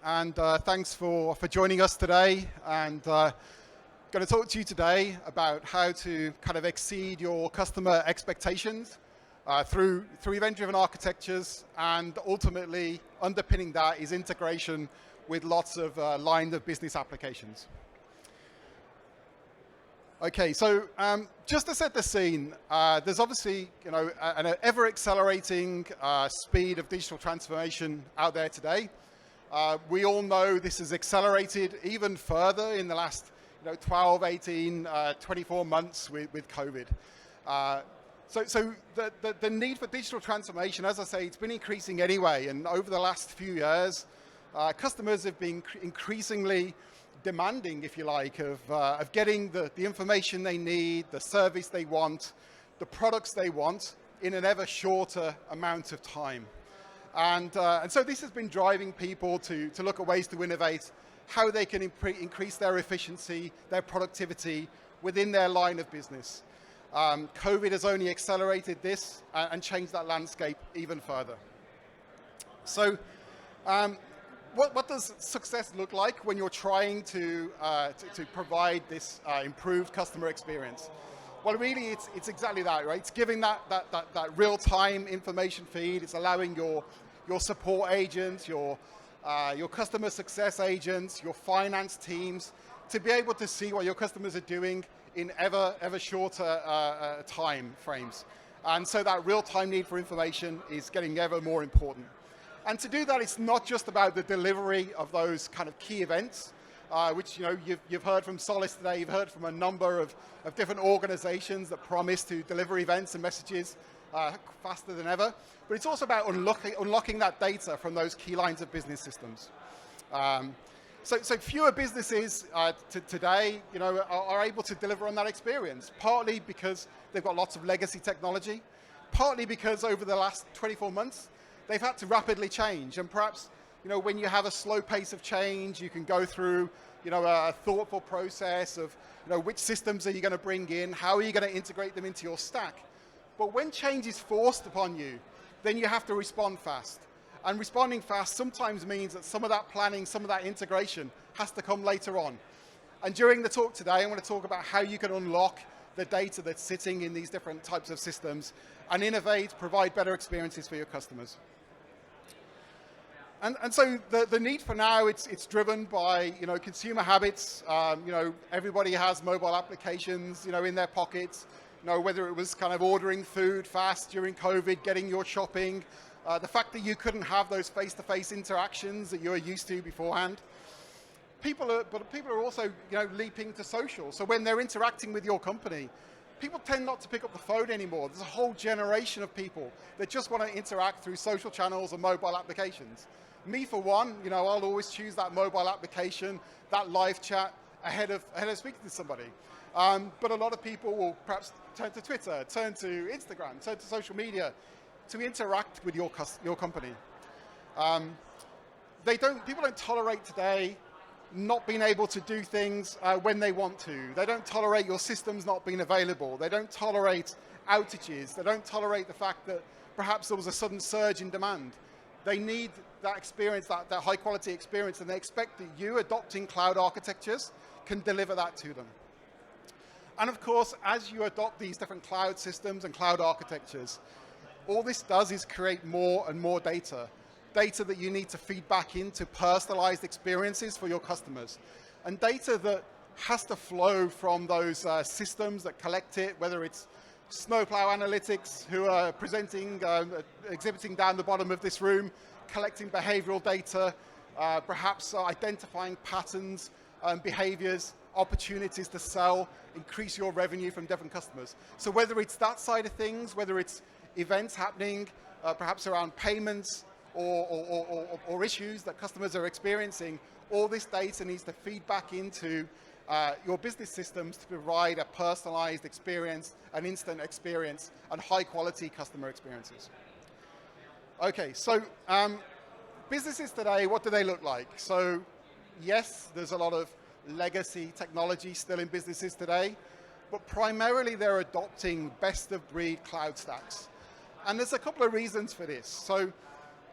and thanks for joining us today. And going to talk to you today about how to kind of exceed your customer expectations through event-driven architectures, and ultimately underpinning that is integration with lots of line of business applications. Okay, so just to set the scene, there's obviously an ever-accelerating speed of digital transformation out there today. We all know this has accelerated even further in the last 12, 18, 24 months with COVID. So the need for digital transformation, as I say, it's been increasing anyway, and over the last few years, customers have been increasingly demanding, if you like, of getting the information they need, the service they want, the products they want in an ever shorter amount of time. And so this has been driving people to look at ways to innovate, how they can increase their efficiency, their productivity within their line of business. COVID has only accelerated this and changed that landscape even further. So what does success look like when you're trying to provide this improved customer experience? Well, really, it's exactly that, right? It's giving that real-time information feed. It's allowing your support agents, your customer success agents, your finance teams to be able to see what your customers are doing in ever shorter time frames. And so that real-time need for information is getting ever more important. And to do that, it's not just about the delivery of those kind of key events, which you've heard from Solis today. You've heard from a number of different organizations that promise to deliver events and messages faster than ever. But it's also about unlocking that data from those key lines of business systems. So fewer businesses today are able to deliver on that experience, partly because they've got lots of legacy technology, partly because over the last 24 months, they've had to rapidly change. And perhaps when you have a slow pace of change, you can go through a thoughtful process of which systems are you going to bring in, how are you going to integrate them into your stack. But when change is forced upon you, then you have to respond fast. And responding fast sometimes means that some of that planning, some of that integration has to come later on. And during the talk today, I'm going to talk about how you can unlock the data that's sitting in these different types of systems and innovate, provide better experiences for your customers. And so the need for now, it's driven by consumer habits. Everybody has mobile applications in their pockets. Whether it was kind of ordering food fast during COVID, getting your shopping, the fact that you couldn't have those face-to-face interactions that you were used to beforehand. People are also leaping to social. So when they're interacting with your company, people tend not to pick up the phone anymore. There's a whole generation of people that just want to interact through social channels and mobile applications. Me, for one, I'll always choose that mobile application, that live chat, ahead of speaking to somebody. But a lot of people will perhaps turn to Twitter, turn to Instagram, turn to social media to interact with your company. People don't tolerate today not being able to do things when they want to. They don't tolerate your systems not being available. They don't tolerate outages. They don't tolerate the fact that perhaps there was a sudden surge in demand. They need that experience, that high quality experience, and they expect that you adopting cloud architectures can deliver that to them. And of course, as you adopt these different cloud systems and cloud architectures, all this does is create more and more data that you need to feed back into personalized experiences for your customers. And data that has to flow from those systems that collect it, whether it's Snowplow Analytics, who are presenting, exhibiting down the bottom of this room, collecting behavioral data, perhaps identifying patterns, behaviors, opportunities to sell, increase your revenue from different customers. So whether it's that side of things, whether it's events happening, perhaps around payments or issues that customers are experiencing, all this data needs to feed back into your business systems to provide a personalized experience, an instant experience, and high quality customer experiences. Okay, so businesses today, what do they look like? So yes, there's a lot of legacy technology still in businesses today, but primarily they're adopting best of breed cloud stacks. And there's a couple of reasons for this. So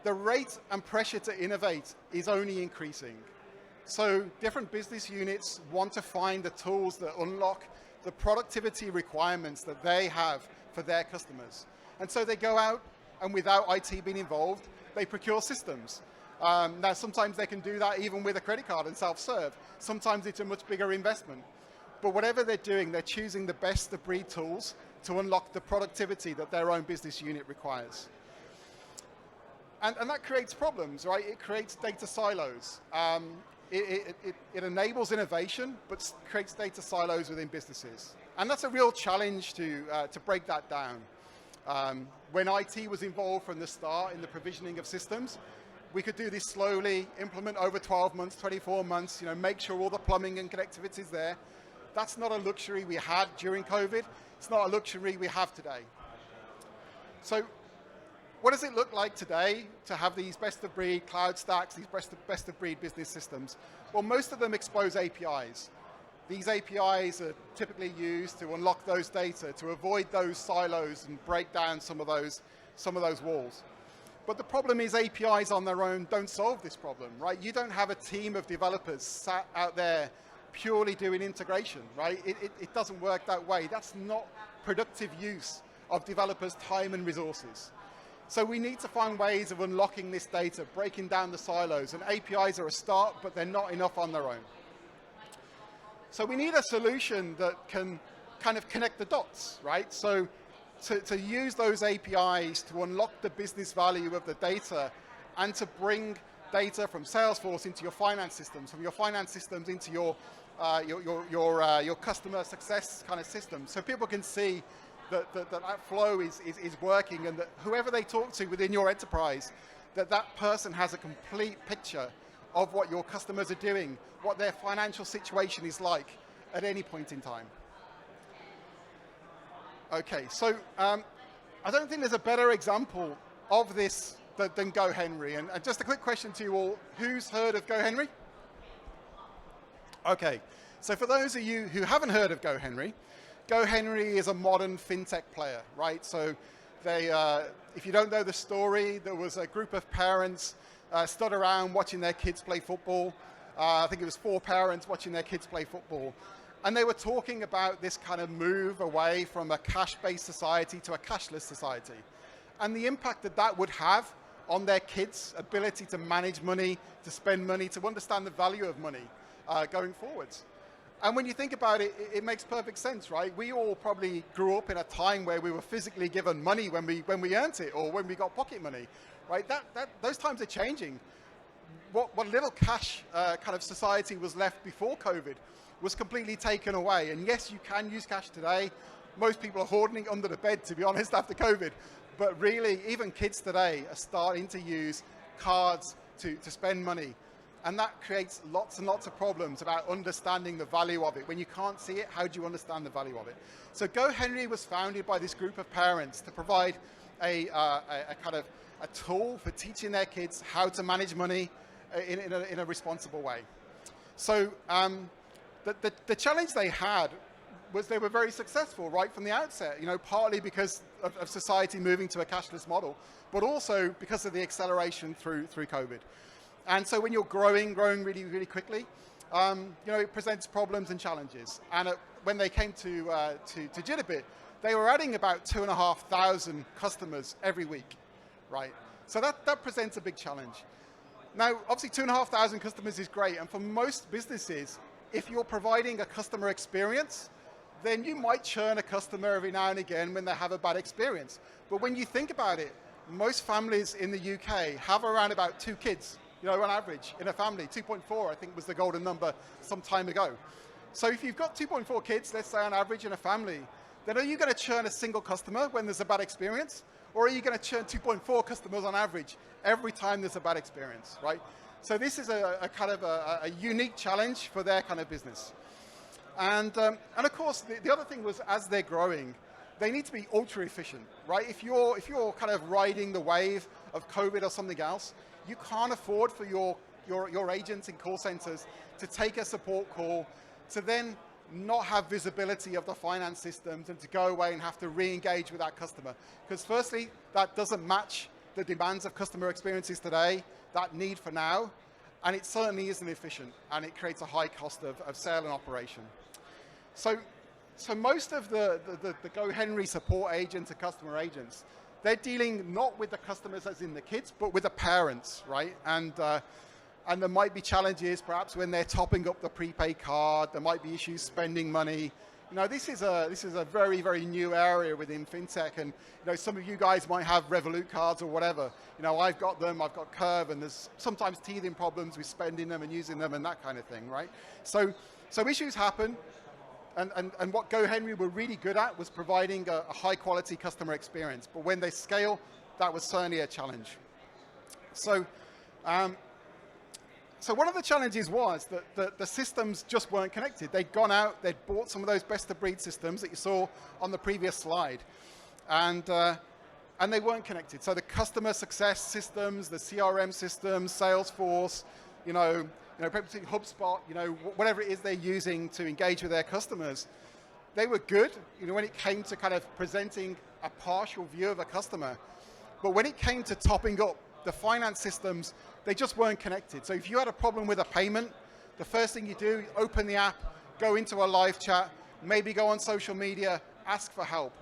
the rate and pressure to innovate is only increasing. So different business units want to find the tools that unlock the productivity requirements that they have for their customers. And so they go out and without IT being involved, they procure systems. Now sometimes they can do that even with a credit card and self-serve. Sometimes it's a much bigger investment. But whatever they're doing, they're choosing the best of breed tools to unlock the productivity that their own business unit requires. And that creates problems, right? It creates data silos. It enables innovation, but creates data silos within businesses. And that's a real challenge to break that down. When IT was involved from the start in the provisioning of systems, we could do this slowly, implement over 12 months, 24 months, make sure all the plumbing and connectivity is there. That's not a luxury we had during COVID. It's not a luxury we have today. So what does it look like today to have these best-of-breed cloud stacks, these best-of-breed business systems? Well, most of them expose APIs. These APIs are typically used to unlock those data, to avoid those silos and break down some of those walls. But the problem is APIs on their own don't solve this problem, right? You don't have a team of developers sat out there purely doing integration, right? It doesn't work that way. That's not productive use of developers' time and resources. So we need to find ways of unlocking this data, breaking down the silos, and APIs are a start, but they're not enough on their own. So we need a solution that can kind of connect the dots, right? So to use those APIs to unlock the business value of the data and to bring data from Salesforce into your finance systems, from your finance systems into your customer success kind of system, so people can see that flow is working, and that whoever they talk to within your enterprise, that person has a complete picture of what your customers are doing, what their financial situation is like at any point in time. Okay, so I don't think there's a better example of this than GoHenry. And just a quick question to you all, who's heard of GoHenry? Okay, so for those of you who haven't heard of GoHenry, GoHenry is a modern fintech player, right? So they, if you don't know the story, there was a group of parents stood around watching their kids play football. I think it was 4 parents watching their kids play football. And they were talking about this kind of move away from a cash-based society to a cashless society, and the impact that would have on their kids' ability to manage money, to spend money, to understand the value of money going forwards. And when you think about it, it makes perfect sense, right? We all probably grew up in a time where we were physically given money when we earned it, or when we got pocket money, right? Those times are changing. What little cash kind of society was left before COVID was completely taken away. And yes, you can use cash today. Most people are hoarding it under the bed, to be honest, after COVID. But really, even kids today are starting to use cards to spend money. And that creates lots and lots of problems about understanding the value of it. When you can't see it, how do you understand the value of it? So GoHenry was founded by this group of parents to provide a kind of a tool for teaching their kids how to manage money in a responsible way. So the challenge they had was they were very successful right from the outset, partly because of society moving to a cashless model, but also because of the acceleration through COVID. And so when you're growing really, really quickly, it presents problems and challenges. And when they came to Jitterbit, they were adding about 2,500 customers every week, right? So that presents a big challenge. Now, obviously 2,500 customers is great, and for most businesses, if you're providing a customer experience, then you might churn a customer every now and again when they have a bad experience. But when you think about it, most families in the UK have around about 2 kids, on average in a family. 2.4, I think, was the golden number some time ago. So if you've got 2.4 kids, let's say on average in a family, then are you going to churn a single customer when there's a bad experience? Or are you going to churn 2.4 customers on average every time there's a bad experience, right? So this is a kind of a unique challenge for their kind of business. And of course, the other thing was, as they're growing, they need to be ultra efficient, right? If you're kind of riding the wave of COVID or something else, you can't afford for your agents in call centers to take a support call, to then not have visibility of the finance systems, and to go away and have to re-engage with that customer. Because firstly, that doesn't match the demands of customer experiences today, that need for now, and it certainly isn't efficient, and it creates a high cost of sale and operation. So most of the GoHenry support agents and customer agents, they're dealing not with the customers as in the kids, but with the parents, right? And there might be challenges perhaps when they're topping up the prepaid card. There might be issues spending money. You know, this is a very, very new area within fintech, and you know, some of you guys might have Revolut cards or whatever. You know, I've got them, I've got Curve, and there's sometimes teething problems with spending them and using them and that kind of thing, right? So issues happen, and what GoHenry were really good at was providing a high quality customer experience. But when they scale, that was certainly a challenge. So one of the challenges was that the systems just weren't connected. They'd gone out, they'd bought some of those best-of-breed systems that you saw on the previous slide, and they weren't connected. So the customer success systems, the CRM systems, Salesforce, you know, HubSpot, you know, whatever it is they're using to engage with their customers, they were good, you know, when it came to kind of presenting a partial view of a customer. But when it came to topping up the finance systems, they just weren't connected. So if you had a problem with a payment, the first thing you do, open the app, go into a live chat, maybe go on social media, ask for help.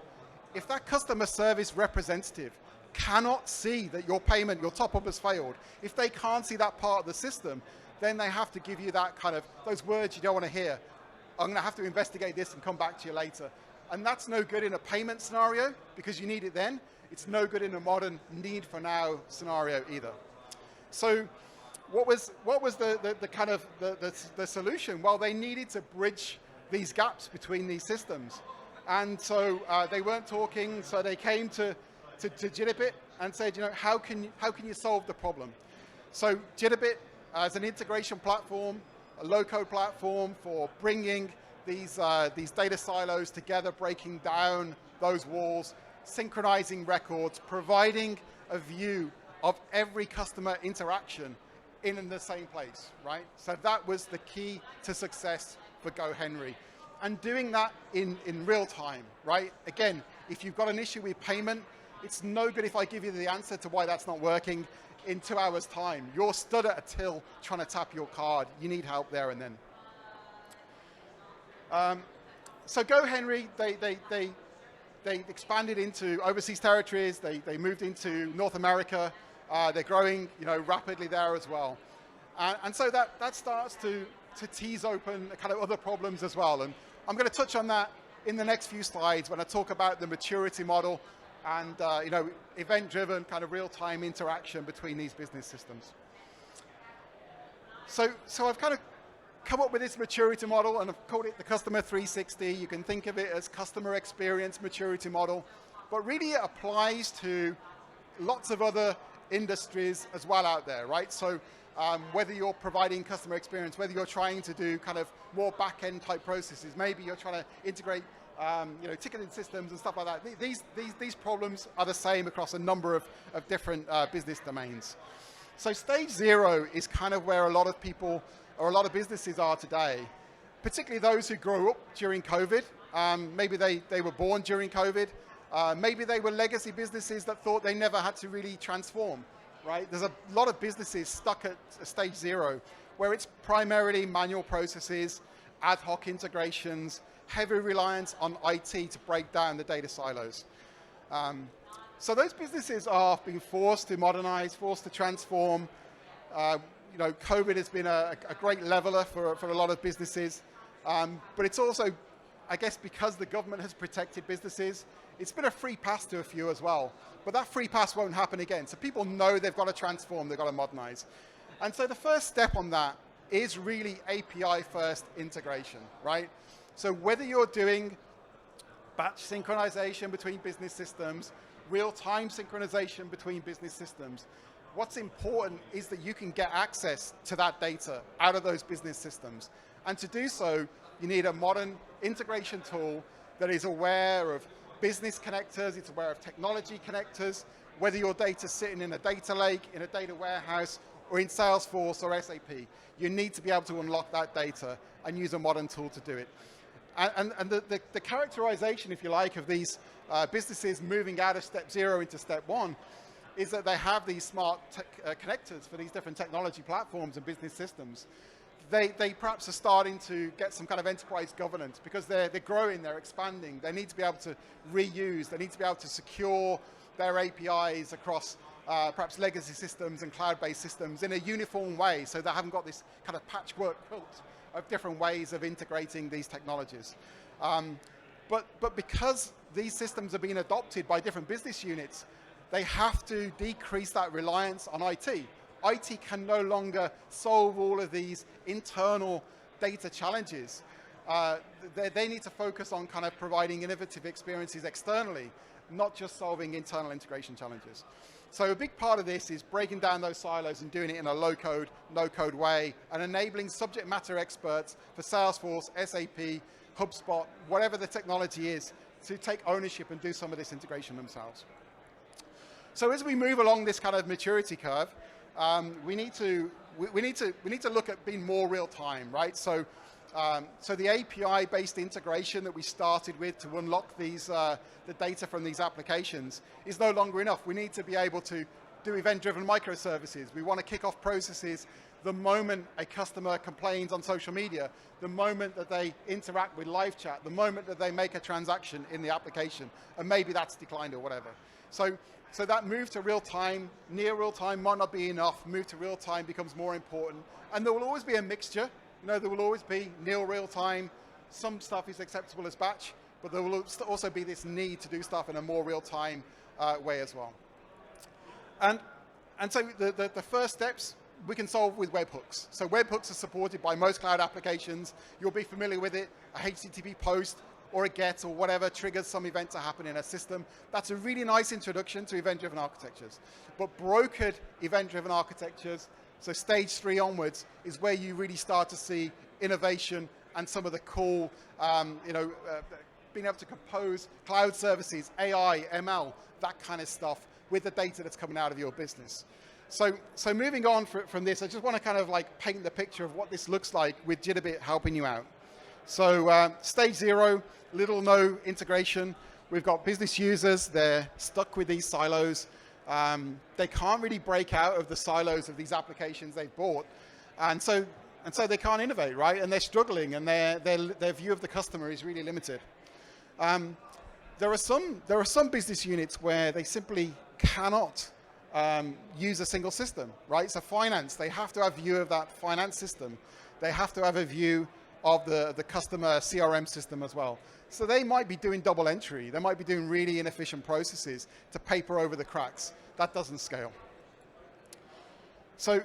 If that customer service representative cannot see that your payment, your top-up has failed, if they can't see that part of the system, then they have to give you that kind of, those words you don't want to hear. I'm going to have to investigate this and come back to you later. And that's no good in a payment scenario because you need it then. It's no good in a modern need for now scenario either. So what was the kind of the solution? Well, they needed to bridge these gaps between these systems. And so they weren't talking, so they came to Jitterbit and said, you know, how can you solve the problem? So Jitterbit as an integration platform, a low-code platform for bringing these data silos together, breaking down those walls, synchronizing records, providing a view of every customer interaction in the same place, right? So that was the key to success for GoHenry. And doing that in real time, right? Again, if you've got an issue with payment, it's no good if I give you the answer to why that's not working in 2 hours' time. You're stood at a till trying to tap your card. You need help there and then. So GoHenry, they expanded into overseas territories. They moved into North America. They're growing, you know, rapidly there as well. And so that starts to tease open kind of other problems as well. And I'm going to touch on that in the next few slides when I talk about the maturity model and you know, event-driven kind of real-time interaction between these business systems. So I've kind of come up with this maturity model, and I've called it the Customer 360. You can think of it as customer experience maturity model, but really it applies to lots of other industries as well out there, right? So whether you're providing customer experience, whether you're trying to do kind of more back-end type processes, maybe you're trying to integrate you know, ticketing systems and stuff like that. These problems are the same across a number of different business domains. So stage 0 is kind of where a lot of people or a lot of businesses are today, particularly those who grew up during COVID. Maybe they were born during COVID. Maybe they were legacy businesses that thought they never had to really transform, right? There's a lot of businesses stuck at stage 0 where it's primarily manual processes, ad hoc integrations, heavy reliance on IT to break down the data silos. So those businesses are being forced to modernize, forced to transform. You know, COVID has been a great leveler for a lot of businesses, but it's also, I guess, because the government has protected businesses, it's been a free pass to a few as well. But that free pass won't happen again. So people know they've got to transform, they've got to modernize. And so the first step on that is really API-first integration, right? So whether you're doing batch synchronization between business systems, real-time synchronization between business systems, what's important is that you can get access to that data out of those business systems. And to do so, you need a modern integration tool that is aware of business connectors, it's aware of technology connectors, whether your data's sitting in a data lake, in a data warehouse, or in Salesforce or SAP. You need to be able to unlock that data and use a modern tool to do it. And the characterization, if you like, of these businesses moving out of step 0 into step 1 is that they have these smart connectors for these different technology platforms and business systems. They perhaps are starting to get some kind of enterprise governance because they're growing, they're expanding. They need to be able to reuse, they need to be able to secure their APIs across perhaps legacy systems and cloud-based systems in a uniform way, so they haven't got this kind of patchwork quilt of different ways of integrating these technologies. But because these systems are being adopted by different business units, they have to decrease that reliance on IT. IT can no longer solve all of these internal data challenges. They need to focus on kind of providing innovative experiences externally, not just solving internal integration challenges. So a big part of this is breaking down those silos and doing it in a low-code, no-code way, and enabling subject matter experts for Salesforce, SAP, HubSpot, whatever the technology is, to take ownership and do some of this integration themselves. So as we move along this kind of maturity curve, we need to look at being more real time, right? So the API-based integration that we started with to unlock these the data from these applications is no longer enough. We need to be able to do event-driven microservices. We want to kick off processes the moment a customer complains on social media, the moment that they interact with live chat, the moment that they make a transaction in the application, and maybe that's declined or whatever. So that move to real time, near real time might not be enough. Move to real time becomes more important. And there will always be a mixture. You know, there will always be near real time. Some stuff is acceptable as batch, but there will also be this need to do stuff in a more real time way as well. And so the first steps we can solve with webhooks. So webhooks are supported by most cloud applications. You'll be familiar with it. A HTTP post or a GET or whatever triggers some event to happen in a system. That's a really nice introduction to event-driven architectures. But brokered event-driven architectures, so stage 3 onwards, is where you really start to see innovation and some of the cool, being able to compose cloud services, AI, ML, that kind of stuff with the data that's coming out of your business. So moving on from this, I just want to kind of like paint the picture of what this looks like with Jitterbit helping you out. So stage 0, little no integration. We've got business users, they're stuck with these silos. They can't really break out of the silos of these applications they've bought. And so they can't innovate, right? And they're struggling, and their view of the customer is really limited. There are some business units where they simply cannot use a single system, right? So finance, they have to have a view of that finance system. They have to have a view of the customer CRM system as well. So they might be doing double entry. They might be doing really inefficient processes to paper over the cracks. That doesn't scale. So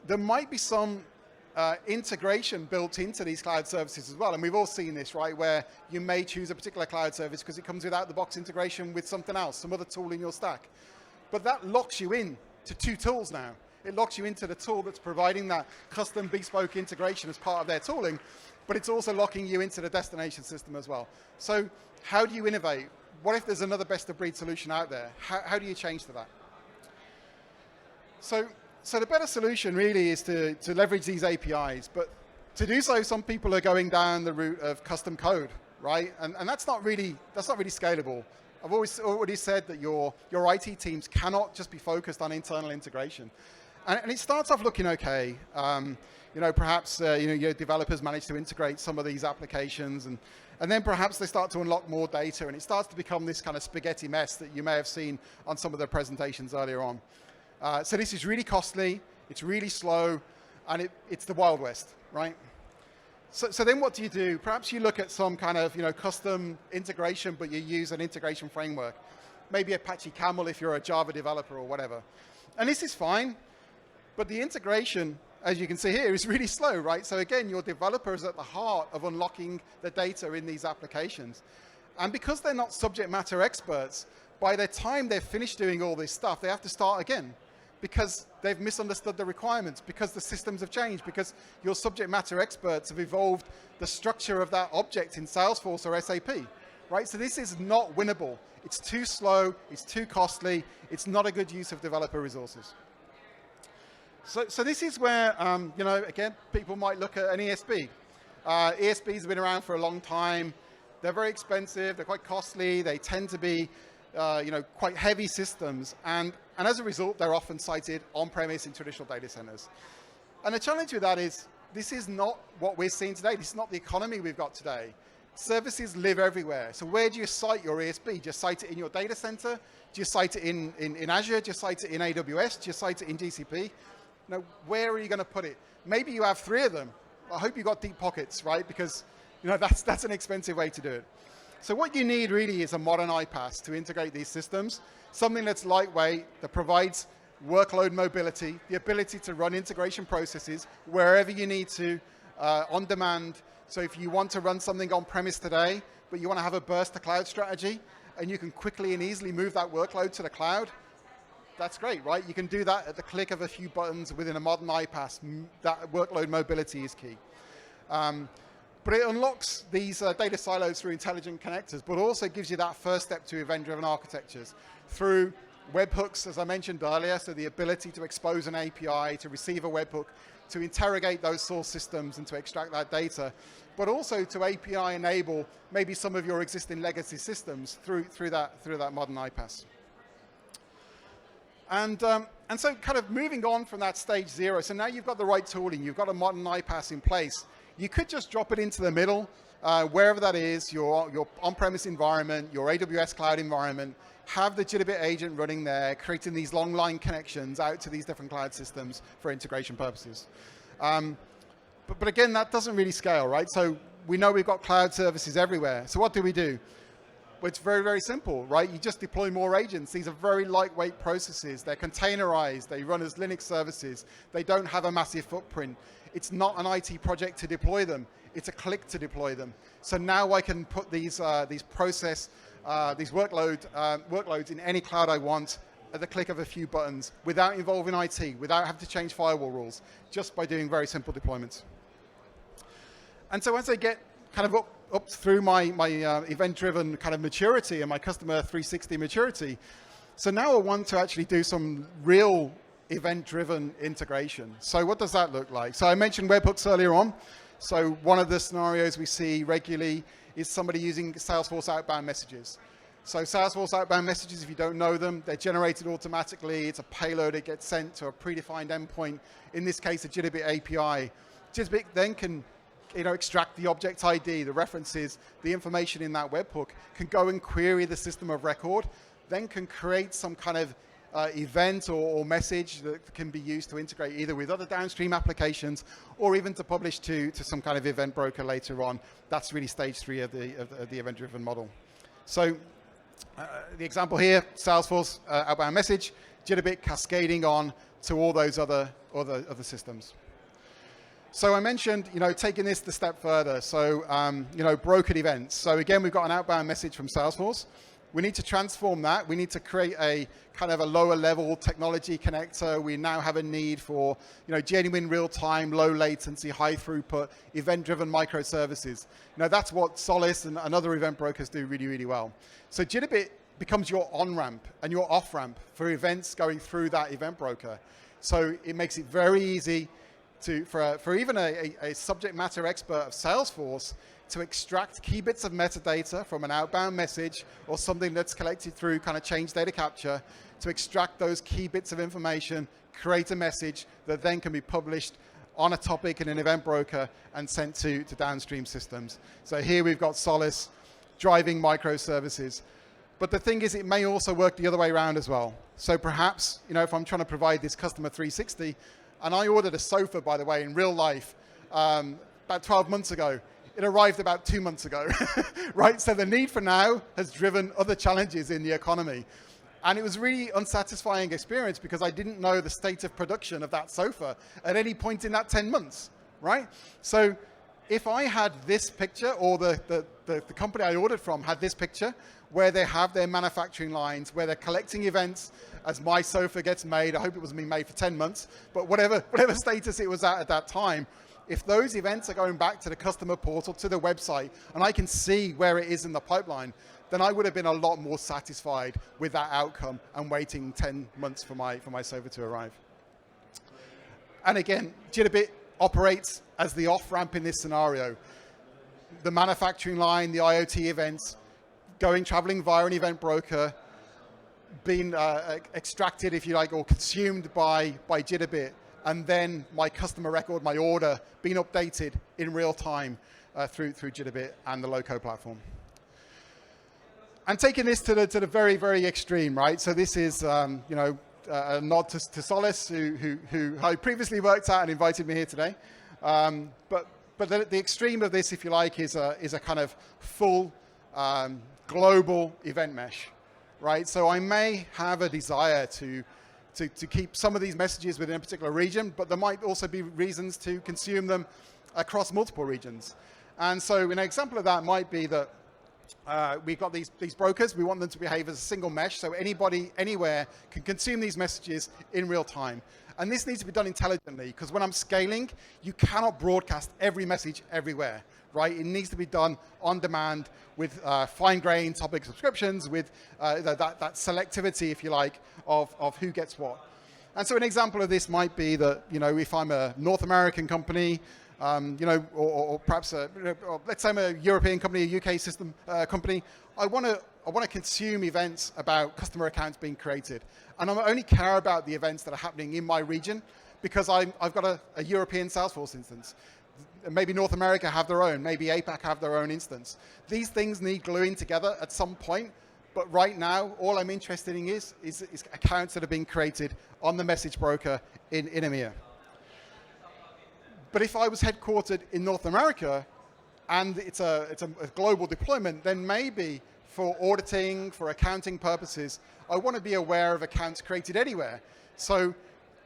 there might be some integration built into these cloud services as well. And we've all seen this, right? Where you may choose a particular cloud service because it comes with out-the-box integration with something else, some other tool in your stack. But that locks you in to 2 tools now. It locks you into the tool that's providing that custom bespoke integration as part of their tooling, but it's also locking you into the destination system as well. So how do you innovate? What if there's another best of breed solution out there? How do you change to that? So the better solution really is to leverage these APIs, but to do so, some people are going down the route of custom code, right? And that's not really scalable. I've already said that your IT teams cannot just be focused on internal integration. And it starts off looking okay. Perhaps your developers manage to integrate some of these applications, and then perhaps they start to unlock more data, and it starts to become this kind of spaghetti mess that you may have seen on some of the presentations earlier on. So this is really costly, it's really slow, and it's the Wild West, right? So then what do? Perhaps you look at some kind of custom integration, but you use an integration framework. Maybe Apache Camel if you're a Java developer or whatever. And this is fine. But the integration, as you can see here, is really slow, right? So again, your developer is at the heart of unlocking the data in these applications. And because they're not subject matter experts, by the time they've finished doing all this stuff, they have to start again because they've misunderstood the requirements, because the systems have changed, because your subject matter experts have evolved the structure of that object in Salesforce or SAP, right? So this is not winnable. It's too slow, it's too costly, it's not a good use of developer resources. So this is where, again, people might look at an ESB. ESBs have been around for a long time. They're very expensive. They're quite costly. They tend to be quite heavy systems, and as a result, they're often sited on-premise in traditional data centers. And the challenge with that is, this is not what we're seeing today. This is not the economy we've got today. Services live everywhere. So where do you site your ESB? Do you site it in your data center? Do you site it in Azure? Do you site it in AWS? Do you site it in GCP? Now, where are you going to put it? Maybe you have 3 of them. I hope you've got deep pockets, right? Because that's an expensive way to do it. So what you need really is a modern iPaaS to integrate these systems, something that's lightweight, that provides workload mobility, the ability to run integration processes wherever you need to, on demand. So if you want to run something on premise today, but you want to have a burst to cloud strategy, and you can quickly and easily move that workload to the cloud, that's great, right? You can do that at the click of a few buttons within a modern iPaaS. That workload mobility is key. But it unlocks these data silos through intelligent connectors, but also gives you that first step to event-driven architectures through webhooks, as I mentioned earlier, so the ability to expose an API, to receive a webhook, to interrogate those source systems and to extract that data, but also to API enable maybe some of your existing legacy systems through that modern iPaaS. And so kind of moving on from that stage 0, so now you've got the right tooling, you've got a modern iPaaS in place. You could just drop it into the middle, wherever that is, your on-premise environment, your AWS cloud environment, have the Jitterbit agent running there, creating these long line connections out to these different cloud systems for integration purposes. But again, that doesn't really scale, right? So we know we've got cloud services everywhere. So what do? Well, it's very, very simple, right? You just deploy more agents. These are very lightweight processes. They're containerized. They run as Linux services. They don't have a massive footprint. It's not an IT project to deploy them. It's a click to deploy them. So now I can put these workloads in any cloud I want at the click of a few buttons without involving IT, without having to change firewall rules, just by doing very simple deployments. And so as I get kind of up through my event-driven kind of maturity and my customer 360 maturity, so now I want to actually do some real event-driven integration. So what does that look like? So I mentioned webhooks earlier on. So one of the scenarios we see regularly is somebody using Salesforce outbound messages. So Salesforce outbound messages, if you don't know them, they're generated automatically. It's a payload. It gets sent to a predefined endpoint, in this case, a Jitterbit API. Jitterbit then can extract the object ID, the references, the information in that webhook, can go and query the system of record, then can create some kind of event or message that can be used to integrate either with other downstream applications or even to publish to some kind of event broker later on. That's really stage 3 of the event-driven model. So the example here, Salesforce outbound message, Jitterbit cascading on to all those other systems. So I mentioned, taking this the step further. So, brokered events. So again, we've got an outbound message from Salesforce. We need to transform that. We need to create a kind of a lower level technology connector. We now have a need for, genuine real-time, low latency, high throughput, event-driven microservices. That's what Solace and other event brokers do really, really well. So Jitterbit becomes your on-ramp and your off-ramp for events going through that event broker. So it makes it very easy for even a subject matter expert of Salesforce to extract key bits of metadata from an outbound message or something that's collected through kind of change data capture, to extract those key bits of information, create a message that then can be published on a topic in an event broker and sent to downstream systems. So here we've got Solace driving microservices. But the thing is, it may also work the other way around as well. So perhaps, if I'm trying to provide this customer 360, and I ordered a sofa, by the way, in real life about 12 months ago. It arrived about 2 months ago, right? So the need for now has driven other challenges in the economy. And it was a really unsatisfying experience because I didn't know the state of production of that sofa at any point in that 10 months, right? So if I had this picture, or the company I ordered from had this picture, where they have their manufacturing lines, where they're collecting events as my sofa gets made, I hope it wasn't being made for 10 months, but whatever status it was at that time, if those events are going back to the customer portal, to the website, and I can see where it is in the pipeline, then I would have been a lot more satisfied with that outcome and waiting 10 months for my sofa to arrive. And again, Jitterbit operates as the off-ramp in this scenario. The manufacturing line, the IoT events, traveling via an event broker, been extracted, if you like, or consumed by Jitterbit, and then my customer record, my order, being updated in real time through Jitterbit and the low-code platform. And taking this to the very, very extreme, right? So this is, you know, a nod to Solis, who I previously worked at and invited me here today. But the extreme of this, if you like, is a kind of full global event mesh, right? So I may have a desire to keep some of these messages within a particular region, but there might also be reasons to consume them across multiple regions. And so an example of that might be that we've got these brokers. We want them to behave as a single mesh, so anybody, anywhere can consume these messages in real time. And this needs to be done intelligently, because when I'm scaling, you cannot broadcast every message everywhere, right? It needs to be done on demand with fine-grained topic subscriptions, with that selectivity, if you like, of who gets what. And so an example of this might be that, you know, if I'm a North American company, you know, or perhaps let's say I'm a European company, a UK system company, I want to consume events about customer accounts being created, and I only care about the events that are happening in my region because I've got a European Salesforce instance. Maybe North America have their own, maybe APAC have their own instance. These things need gluing together at some point, but right now, all I'm interested in is accounts that are being created on the message broker in EMEA. But if I was headquartered in North America and it's a global deployment, then maybe for auditing, for accounting purposes, I want to be aware of accounts created anywhere. So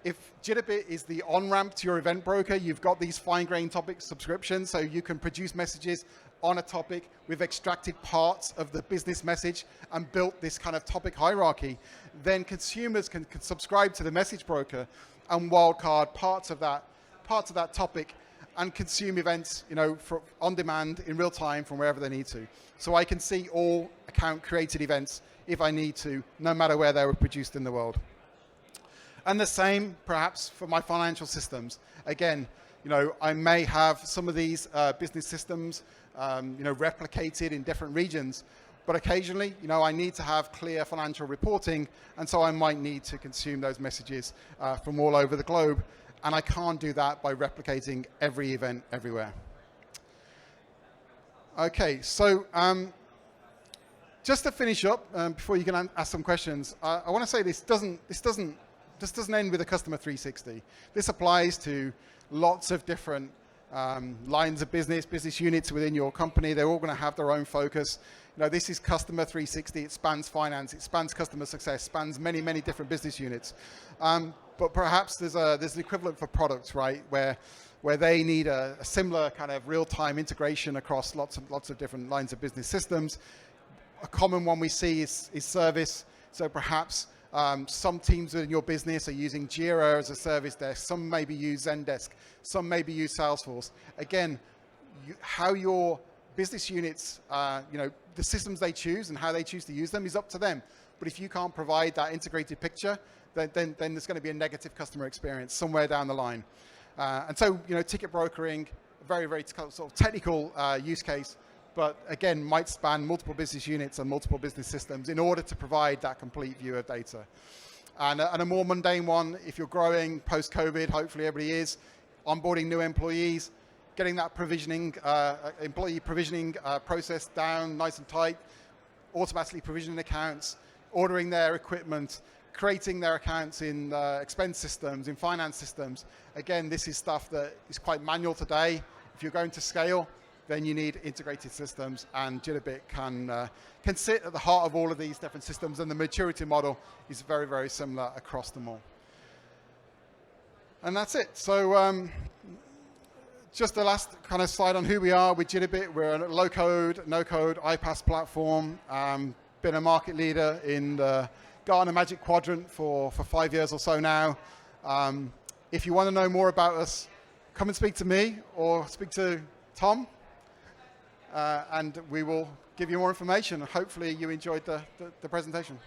if Jitterbit is the on-ramp to your event broker, you've got these fine-grained topic subscriptions, so you can produce messages on a topic. We've extracted parts of the business message and built this kind of topic hierarchy. Then consumers can subscribe to the message broker and wildcard parts of that topic and consume events, you know, on demand in real time from wherever they need to. So I can see all account created events if I need to, no matter where they were produced in the world. And the same perhaps for my financial systems. Again, you know, I may have some of these business systems, you know, replicated in different regions, but occasionally, you know, I need to have clear financial reporting, and so I might need to consume those messages from all over the globe. And I can't do that by replicating every event everywhere. Okay, so just to finish up, before you can ask some questions, I want to say this doesn't end with a Customer 360. This applies to lots of different lines of business units within your company. They're all going to have their own focus. You know, this is Customer 360. It spans finance. It spans customer success. Spans many, many different business units. But perhaps there's an equivalent for products, right, where they need a similar kind of real-time integration across lots of different lines of business systems. A common one we see is service. So perhaps some teams within your business are using Jira as a service desk. Some maybe use Zendesk. Some maybe use Salesforce. Again, how your business units, you know, the systems they choose and how they choose to use them is up to them. But if you can't provide that integrated picture, then there's going to be a negative customer experience somewhere down the line. And so, you know, ticket brokering, a very, very sort of technical use case, but again, might span multiple business units and multiple business systems in order to provide that complete view of data. And a more mundane one, if you're growing post-COVID, hopefully everybody is, onboarding new employees, getting that provisioning, employee provisioning process down nice and tight, automatically provisioning accounts, ordering their equipment, creating their accounts in expense systems, in finance systems. Again, this is stuff that is quite manual today. If you're going to scale, then you need integrated systems, and Jitterbit can sit at the heart of all of these different systems, and the maturity model is very, very similar across them all. And that's it. So just the last kind of slide on who we are with Jitterbit. We're a low-code, no-code, iPaaS platform. Been a market leader in the Gartner Magic Quadrant for 5 years or so now. If you want to know more about us, come and speak to me or speak to Tom, and we will give you more information. Hopefully you enjoyed the presentation.